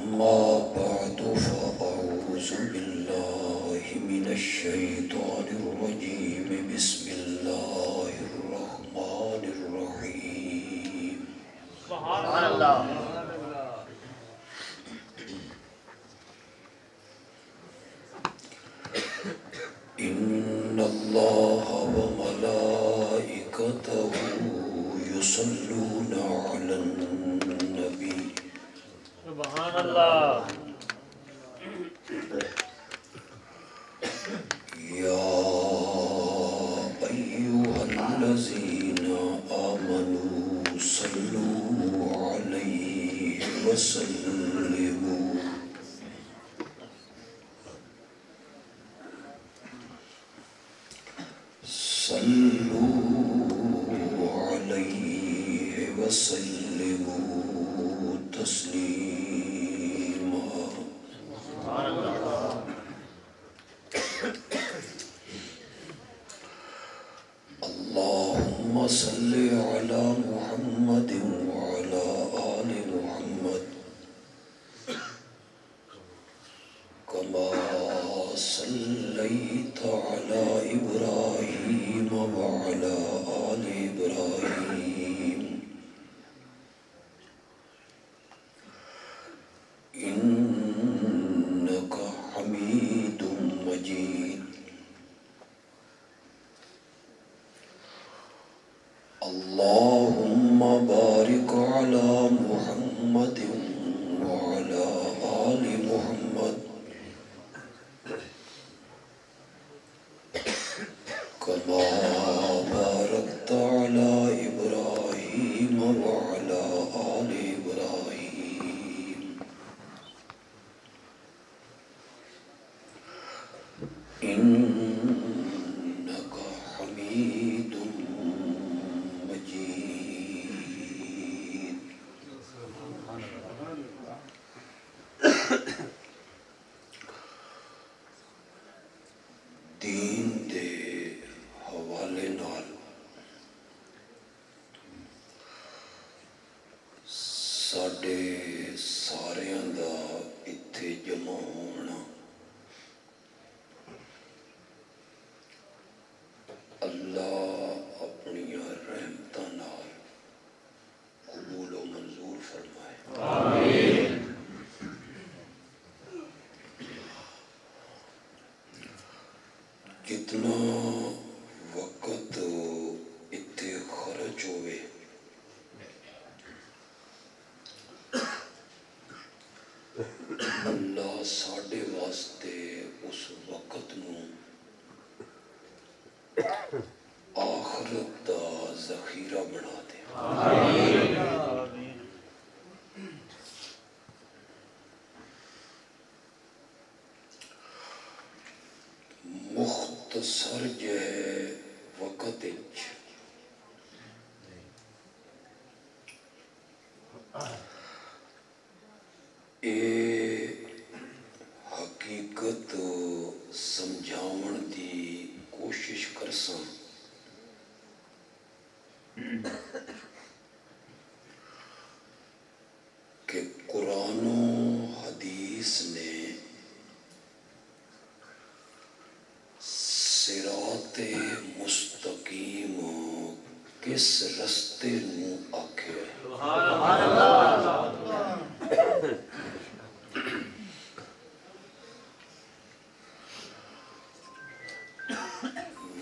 أما بعد فأعوذ بالله من الشيطان الرجيم بسم الله الرحمن الرحيم سبحان اللہ. إن الله وملائكته يصلون على النبي سبحان اللہ. يا أيها الذين آمنوا صلوا عليه وسلموا تسليما. اللهم صل على محمد وعلى آل محمد كما صليت على إبراهيم وعلى آل إبراهيم إنك حميد مجيد. اللهم بارك على محمد وعلى آل محمد كما باركت على إبراهيم وعلى آل إبراهيم إنك حميد مجيد. دین دے حوالے نال ساڈے ساریاں دا اتھے جمع ہونا اللہ اپنی رحمتاں نال قبول و منظور فرمائے. آمین. جتنا وقت اتھے خرچ ہوئے اللہ ساڈے واسطے اس وقت نو آخرت دا ذخیرہ بنا دے. آمین. مختصر جے وقت اے حقیقت سمجھاون دی کوشش کرساں کہ قرآن و حدیث نے صراط مستقیم کس رستے نو آکھے. سبحان اللہ.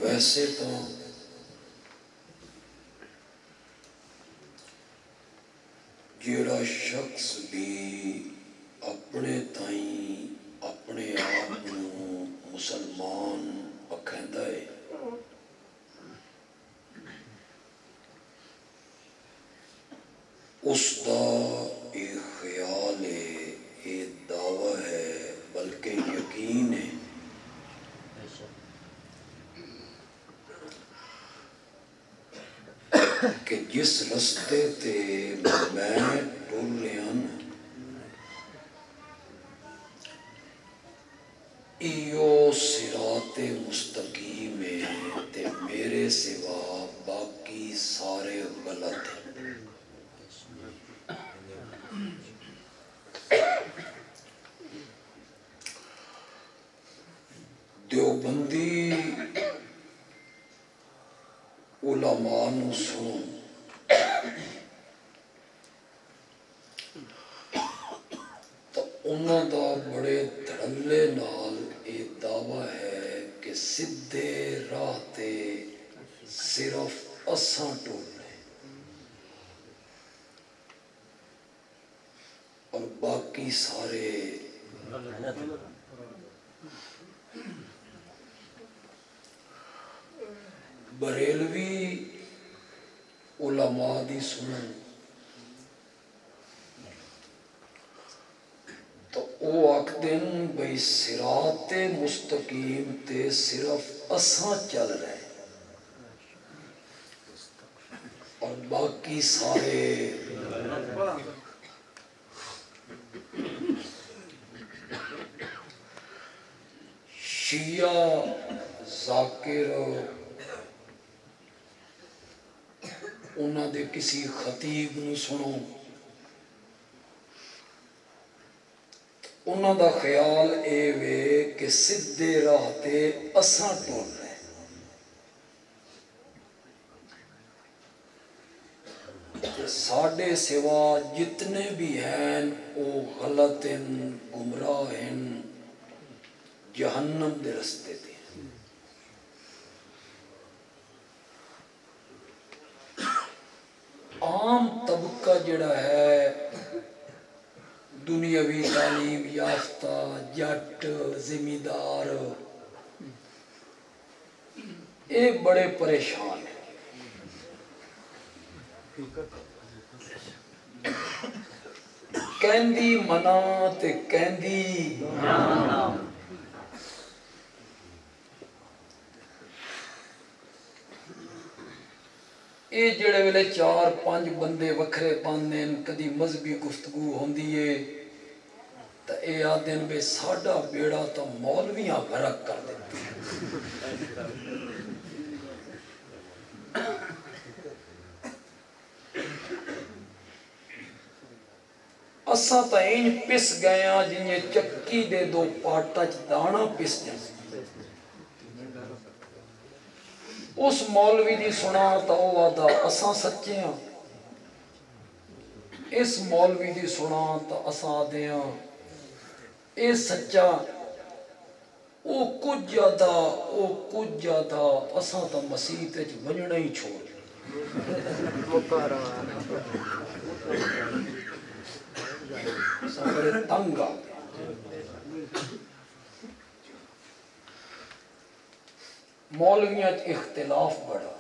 ویسے تو جیڑا شخص بھی اپنے تائیں اپنے آپ نو مسلمان آکھیندا ہے اس دا یہ خیال ہے، یہ دعویٰ ہے، بلکہ یقین ہے کہ جس رستے تے میں ٹر رہا نا ایو صراط مستقیم ہے تے میرے سوا باقی سارے غلط ہیں. دیوبندی علماء نو سنو تو انہوں دا بڑے دھڑلے نال یہ دعویٰ ہے کہ سدھے راہ تے صرف اساں ٹولنے اور باقی سارے بریلوی علماء دی سنن تو او آکھدن بھئی صراط مستقیم تے صرف اساں چل رہے اور باقی سارے شیعہ ذاکر انہاں دے کسی خطیب نو سنو انہاں دا خیال اے وے کہ سدھے راہ تے اساں ٹول رہے ساڑھے سوا جتنے بھی ہیں وہ غلط ہیں گمراہ ہیں جہنم دے رستے دے عام طبقہ جڑا ہے دنیاوی تعلیم یافتہ جٹ زمیندار یہ بڑے پریشان ہیں کہندی منا تے کہندی یہ جڑے ویلے 4-5 بندے وکھرے پاندے کدی مذہبی گفتگو ہوندی ہے تو اے آدن بے ساڈا بیڑا تو مولویاں غرق کر دیتے اساں تا این پس گیا جنہیں چکی دے 2 پاٹا دانا پس جائیں اس مولوی دی سنا تا وہ وعدہ اساں سچے ہیں اس مولوی دی سنا تا اساں دے ہیں اے سچا او کچھ زیادہ اساں تا مسیح تے ونجنا ہی چھوڑ سارے تنگ آ مولویاں اختلاف بڑھا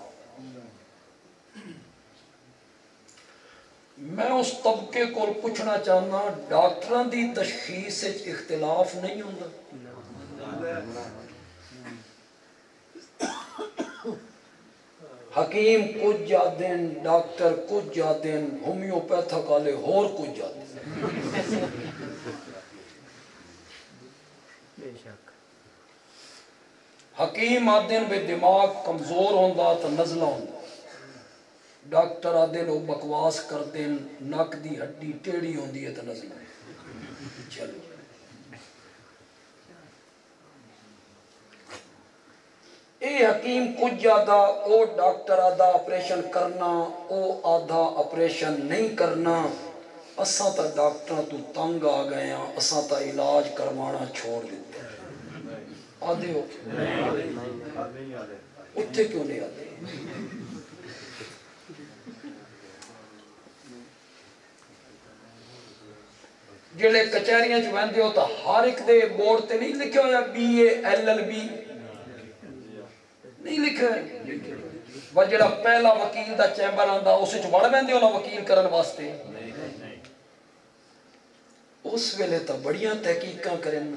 میں اس طبقے کو پوچھنا چاہنا ڈاکٹران دی تشخیص اختلاف نہیں ہوتا حکیم کچھ جادن ڈاکٹر کچھ جادن ہومیوپیتھک والے ہور کچھ جادن حکیم آدن بے دماغ کمزور ہوندا تو نزلہ ہوندا ڈاکٹر آدن وہ بکواس کر دن نک دی ہڈی ٹیڑی ہوندی ہے تو نزلہ چلو اے حکیم کچھ زیادہ او ڈاکٹر آدھا آپریشن کرنا او آدھا آپریشن نہیں کرنا اساں تا ڈاکٹر تو تنگ آ گئے ہیں اساں تا علاج کروانا چھوڑ دیتے آدھے ہو اتھے کیوں نہیں آدھے جڑے کچہریاں چ ویندے ہو تا ہر ایک دے بورڈ تے نہیں لکھیا ہویا BA LLB نہیں لکھا ہے وہ جڑا پہلا وکیل دا چیمبر آندا اس وچ وڑ ویندے ہو نا وکیل کرن واسطے اس ویلے تا بڑیاں تحقیقاں کرن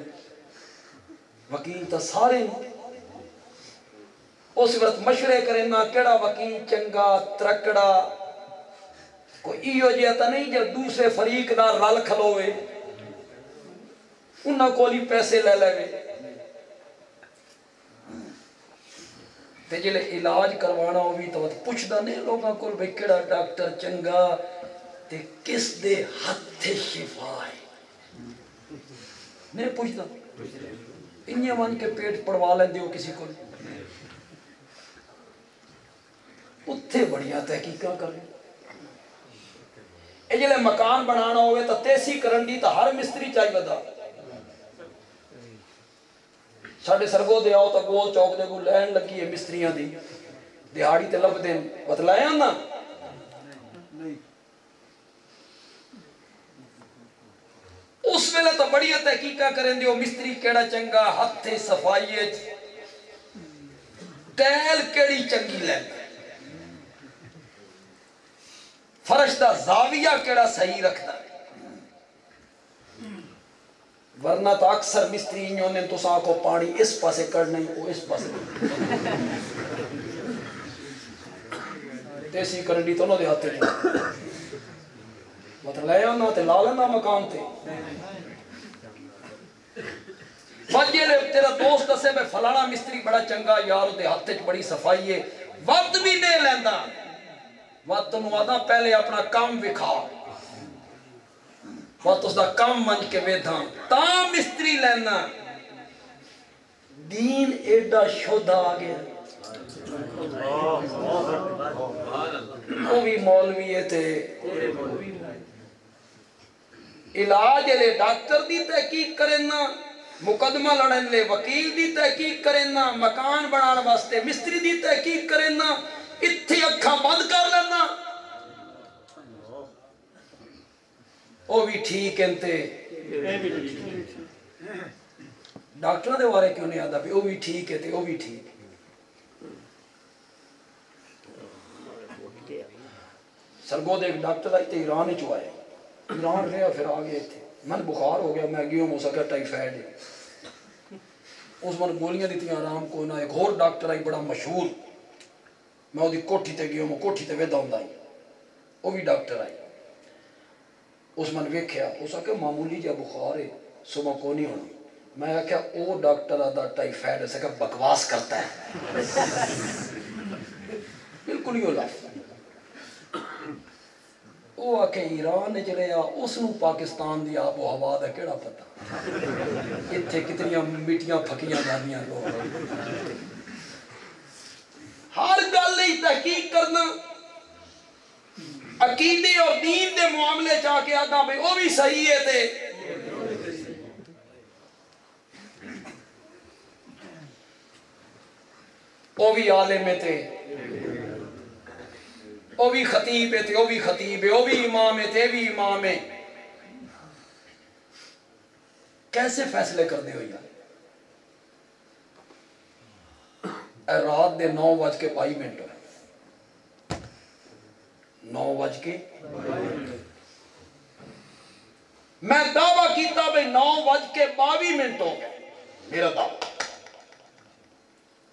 وکیل تا سارے اس وقت مشورے کرنا کیڑا وکیل چنگا ترکڑا کوئی ایو جہا تا نہیں جو دوسرے فریق دا رل کھلوے انہاں کولی پیسے لے لے تے جلے علاج کروانا ہوئی تو پوچھ دا نہیں لوگاں کول بھئی کیڑا ڈاکٹر چنگا تے کس دے ہتھ شفا ہے نہیں پوچھ دا انہیں ون کے پیٹ پڑوا لیں دیو کسی کو اتھے بڑھیا تحقیقہ کر لیں اے جلے مکان بنانا ہوئے تا تیسی کرن دی تا ہر مستری چاہی بدا ساڑھے سرگو دے آؤ تا گول چوک دے کو لین لگی ہے مستریاں دی دیہاڑی تے لب دیں بتلائے ہیں نا اس ویلے تو بڑی تحقیقہ کریں دیو مستری کیڑا چنگا ہتھے صفائیت ٹیل کیڑی چنگی لیں فرش دا زاویہ کیڑا صحیح رکھتا ورنہ تو اکثر مستری انہوں نے تو ساں کو پانی اس پاسے کرنا ہی وہ اس پاسے تیسی کرنی تو نہ دے ہاتھے مطلب لے آنا تے لالنا مقام تے فجے لے تیرا دوست سے میں فلانا مستری بڑا چنگا یار دے ہاتھے بڑی صفائی ہے وقت بھی نہیں لیندہ وقت نوادہ پہلے اپنا کام بکھا وقت اس دا کام منج کے ویدھاں تا مستری لینا دین ایڈا شودہ آگیا وہ بھی مولوی تھے علاج لے ڈاکٹر دی تحقیق کرنا مقدمہ لڑن لے وکیل دی تحقیق کرنا مکان بنان واسطے مستری دی تحقیق کرنا اتھی اکھاں بند کر لینا وہ بھی ٹھیک انتے ڈاکٹر دے بارے کیوں نہیں آدھا بھی وہ بھی ٹھیک ہے تے وہ بھی ٹھیک سرگو دے ایک ڈاکٹر آئی تے ایران چو آئے ایران رہا پھر آگئے تھے من بخار ہو گیا میں گیوں ہو سکا ٹائیفائڈ ہے اس من گولیاں دیتی آرام کو نہ ایک اور ڈاکٹر آئی بڑا مشہور میں وہ دی کوٹھی تے گیوں کوٹھی تے ویدہ ہوں دائی وہ بھی ڈاکٹر آئی اس من ویکھیا اس آکے معمولی جا بخار ہے صبح کو نہیں ہونا میں کہا او ڈاکٹر آدھا ٹائیفائڈ ہے کہ بکواس کرتا ہے بالکل ہی ہو لائف وہ آکے ایران چلے آ اس نو پاکستان دی آب و ہوا دا کیڑا پتا اتھے کتنیاں مٹیاں پھکیاں جانیاں لوگ ہر گل نہیں تحقیق کرنا عقیدے اور دین دے معاملے چاہ کے آدھا بھئی وہ بھی صحیح ہے تے وہ بھی عالم ہے تے وہ بھی خطیب ہے تے وہ بھی خطیب ہے وہ بھی امام ہے تے بھی امام ہے کیسے فیصلے کر دے ہوئی رات دے 9:22 ہوئے 9:22 میں دعویٰ کیتا بھئی 9:22 ہو گئے میرا دعویٰ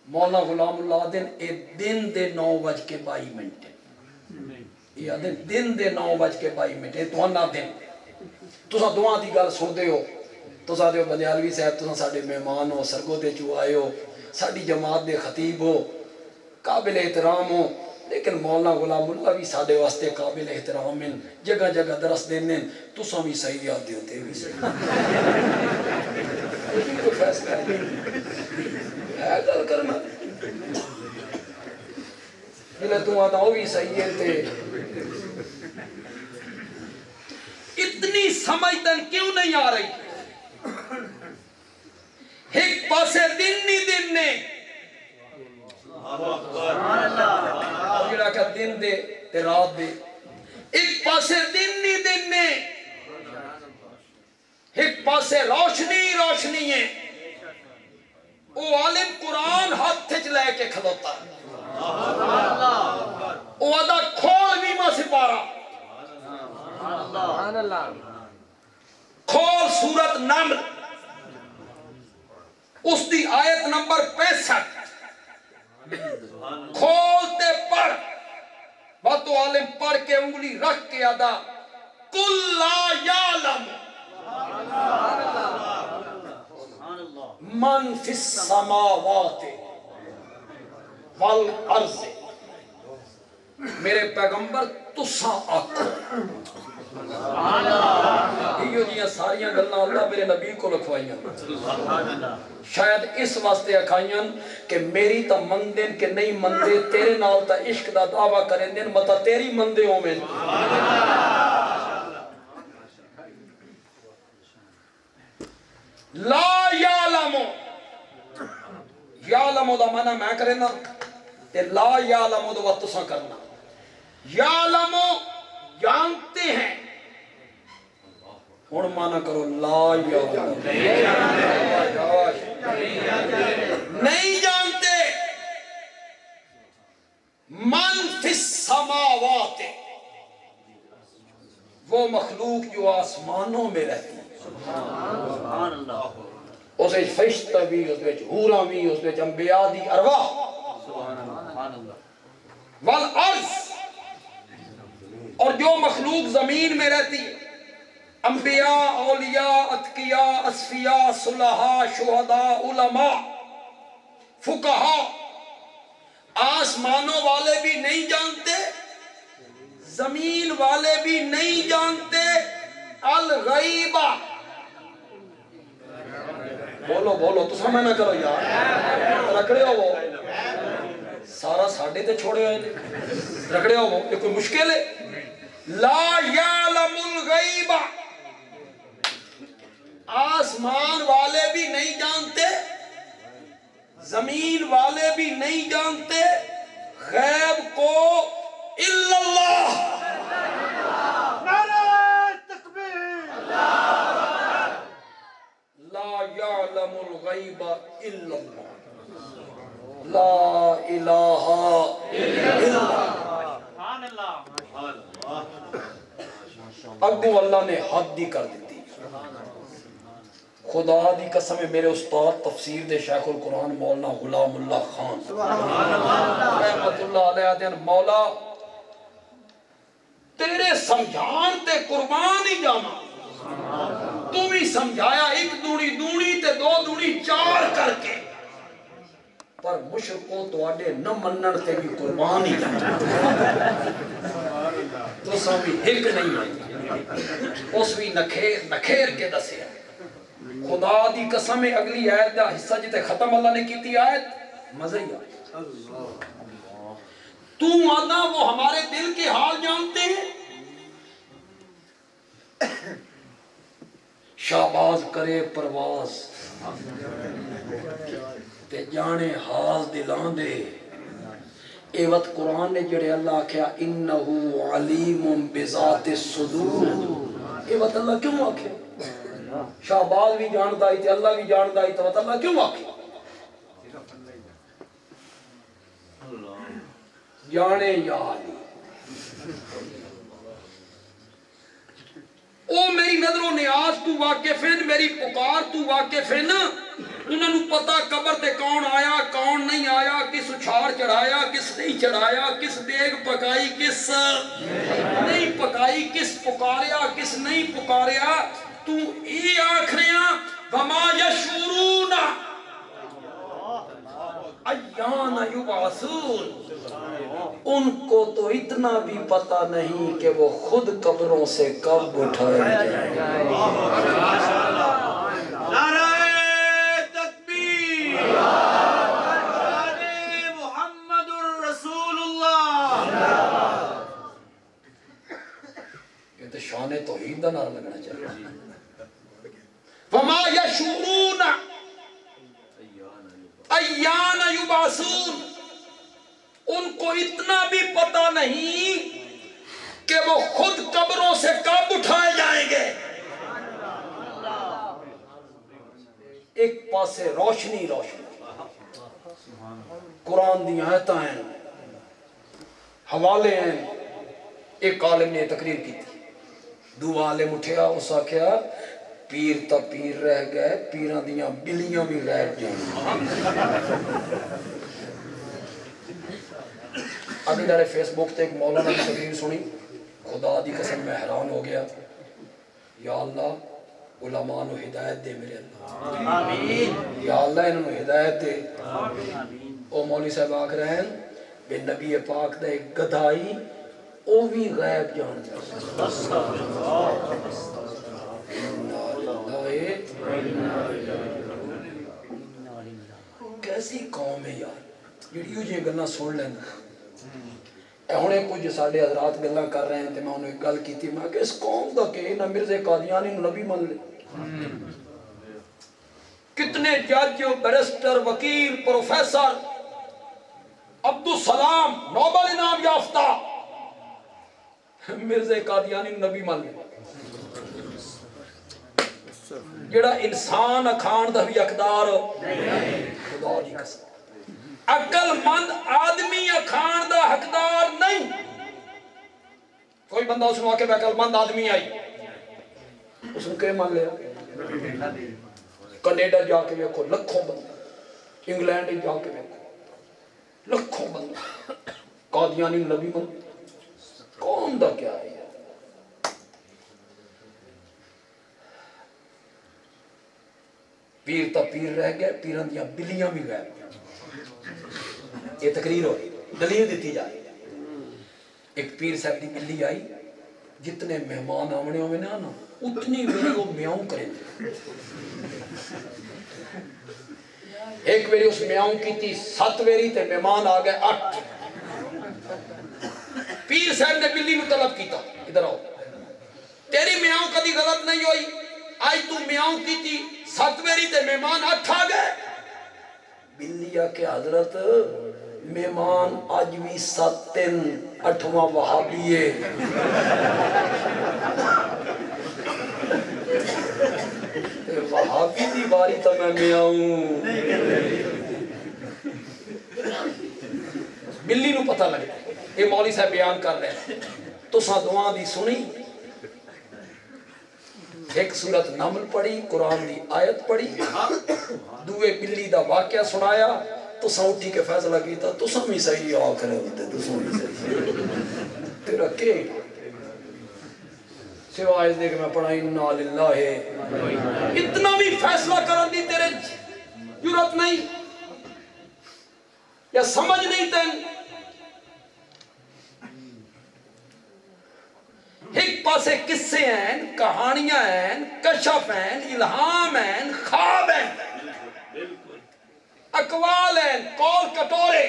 مولا غلام اللہ دن اے دن دے 9:22 یہ دن دے 9:22 تو انہ دن تو سا دعا دی گل سن دے ہو تو سا دے ہو بندیالوی صاحب تو سا ساڑے مہمان ہو سرگو دے چو آئے ہو ساڑی جماعت دے خطیب ہو قابل احترام ہو لیکن مولانا غلام اللہ بھی ساڑے واسطے قابل احترام ہیں جگہ جگہ درس دینے تو سا بھی صحیح یاد دیتے بھی صحیح لیکن کوئی فیصلہ ہے گل کرنا جلے تو آتا ہو بھی صحیح ہے تے اتنی سمجھدن کیوں نہیں آ رہی ایک پاسے دن نہیں دن نے جڑا کہ دن دے تے رات دے ایک پاسے دن نہیں دن نے ایک پاسے روشنی روشنی ہے وہ عالم قرآن ہاتھ تھچ لے کے کھلوتا ہے وہ آدھا کھول بھی ماں سپارا کھول سورت نمل اس دی آیت نمبر 65 کھولتے پڑھ باتو عالم پڑھ کے انگلی رکھ کے آدھا کل لا یعلم من فی السماوات والارض میرے پیغمبر تساں آکھو یہ جیاں ساریاں گلاں اللہ میرے نبی کو لکھوائیاں شاید اس واسطے اکھائیاں کہ میری تا مندین کہ نہیں مندے تیرے نال تا عشق دا دعویٰ کریں دین مطا تیری مندے ہوں میں لا یعلمو یعلمو دا معنی میں کریں نا تے لا یعلمو دا وقت سا کرنا یعلمو جانتے ہیں اور مانا کرو لا یعلمو نہیں جانتے من فی السماوات وہ مخلوق جو آسمانوں میں رہتی ہے سبحان اللہ اس وچ فرشتہ بھی اس وچ حوراں بھی اس وچ انبیاء دی ارواح سبحان اللہ والارض اور جو مخلوق زمین میں رہتی ہے انبیاء اولیاء اتقیاء اصفیاء صلحاء شہداء علماء فقہاء آسمانوں والے بھی نہیں جانتے زمین والے بھی نہیں جانتے الغیبہ بولو تو سمجھ نہ کرو یار رکھڑے ہو وہ سارا ساڑھے تے چھوڑے ہوئے رکھڑے ہو وہ یہ کوئی مشکل ہے لا یعلم الغیبہ آسمان والے بھی نہیں جانتے زمین والے بھی نہیں جانتے غیب کو الا اللہ لا يعلم الغيب إلا الله لا إله إلا الله اگو اللہ نے حد دی کر دیتی خدا دی قسم میرے استاد تفسیر دے شیخ القرآن مولانا غلام اللہ خان رحمت اللہ علیہ دین مولا تیرے سمجھان تے قربان ہی جانا تو بھی سمجھایا ایک دونی دونی تے دو دونی چار کر کے پر مشرکوں تو آڈے نہ منن تے بھی قربان ہی جانا تو سامی ہک نہیں آئی اس بھی نکھیر کے دسے خدا دی قسم اگلی آیت دا حصہ جتے ختم اللہ نے کیتی آیت مزہ ہی آئی تو آدھا وہ ہمارے دل کے حال جانتے ہیں شاباز کرے پرواز تے جانے حال دلان دے اے وقت قرآن نے جڑے اللہ کیا انہو علیم بذات الصدور اے وقت اللہ کیوں آکھے شاباز بھی جانتا ہی تے اللہ بھی جانتا ہی تو اللہ کیوں آکھے جانے یا علی او میری نظر و نیاز تو واقف ہیں میری پکار تو واقف ہیں انہوں نے پتا قبر تے کون آیا کون نہیں آیا کس اچھار چڑھایا کس نہیں چڑھایا کس دیگ پکائی کس نہیں پکائی کس پکاریا کس نہیں پکاریا تو ای آخریاں وما یشورون ایان یبعثون ان کو تو اتنا بھی پتا نہیں کہ وہ خود قبروں سے کب اٹھائے جائیں نعرہ تکبیر محمد الرسول اللہ یہ تو شان توحید دا نعرہ لگنا چاہیے وما یشورون ایان یبعثون ان کو اتنا بھی پتا نہیں کہ وہ خود قبروں سے کب اٹھائے جائیں گے ایک پاسے روشنی قرآن دی آیتاں ہیں حوالے ہیں ایک عالم نے تقریر کی تھی دو عالم اٹھیا اس آکھیا پیر تا پیر رہ گئے پیران دیاں بلیاں بھی غیر جائیں ابھی دارے فیس بک تے ایک مولانا کی تقریر سنی خدا دی قسم میں حیران ہو گیا یا اللہ علماء نو ہدایت دے میرے اللہ آمین یا اللہ انہوں ہدایت دے او مولوی صاحب آکھ رہے ہیں بے نبی پاک دے گدھائی او بھی غیب جان جائے ہوے یار جڑی جی گلاں سن لینا ہنے کچھ ساڈے حضرات گلاں کر رہے ہیں تے میں انہوں ایک گل کیتی میں کہ اس قوم دا کہ نہ مرزا قادیانی نو نبی مان لے کتنے جج بیرسٹر وکیل پروفیسر عبدالسلام نوبل انعام یافتہ مرزا قادیانی نو نبی مان لے جڑا انسان اکھان دا بھی حقدار خدا دی قسم عقل مند آدمی اکھان دا حقدار نہیں کوئی بندہ اس نے آکے عقل مند آدمی آئی اس نے کہ مان لیا کینیڈا جا کے دیکھو لکھوں بندہ انگلینڈ جا کے دیکھو لکھوں بندہ قادیانی نبی مان قوم دا کیا ہے پیر تا پیر رہ گئے پیران دیا بلیاں بھی گئے یہ تقریر ہوئی دلیل دیتی جائے ایک پیر صاحب دی بلی آئی جتنے مہمان آمنے ہوئے نا اتنی ویری وہ میاؤں کریں ایک ویری اس میاؤں کی تھی 7 ویری تے مہمان آ گئے 8 پیر صاحب نے بلی میں طلب کیتا ادھر آؤ تیری میاؤں کدی غلط نہیں ہوئی آج تو میاؤں کی تھی 7 ویری تے مہمان 8 آ گئے بلیا کے حضرت مہمان آج بھی 7 8واں وہابی ہے وہابی دی باری تا میں میاؤں بلی نو پتہ لگے یہ مولوی صاحب بیان کر رہے ہیں تو سا دعا دی سنی ایک سورت نمل پڑھی قرآن دی آیت پڑھی دوے بلی دا واقعہ سنایا تو سا اٹھی کے فیصلہ کیتا تو سا بھی صحیح آکھرے ہوتے تو سا بھی صحیح تیرا کہ سوائے اس دے کہ میں پڑھا انہا للہ ہے اتنا بھی فیصلہ کرن دی تیرے جرات نہیں یا سمجھ نہیں تین ایک پاسے قصے ہیں کہانیاں ہیں کشف ہیں الہام ہیں خواب ہیں اقوال ہیں قول کٹورے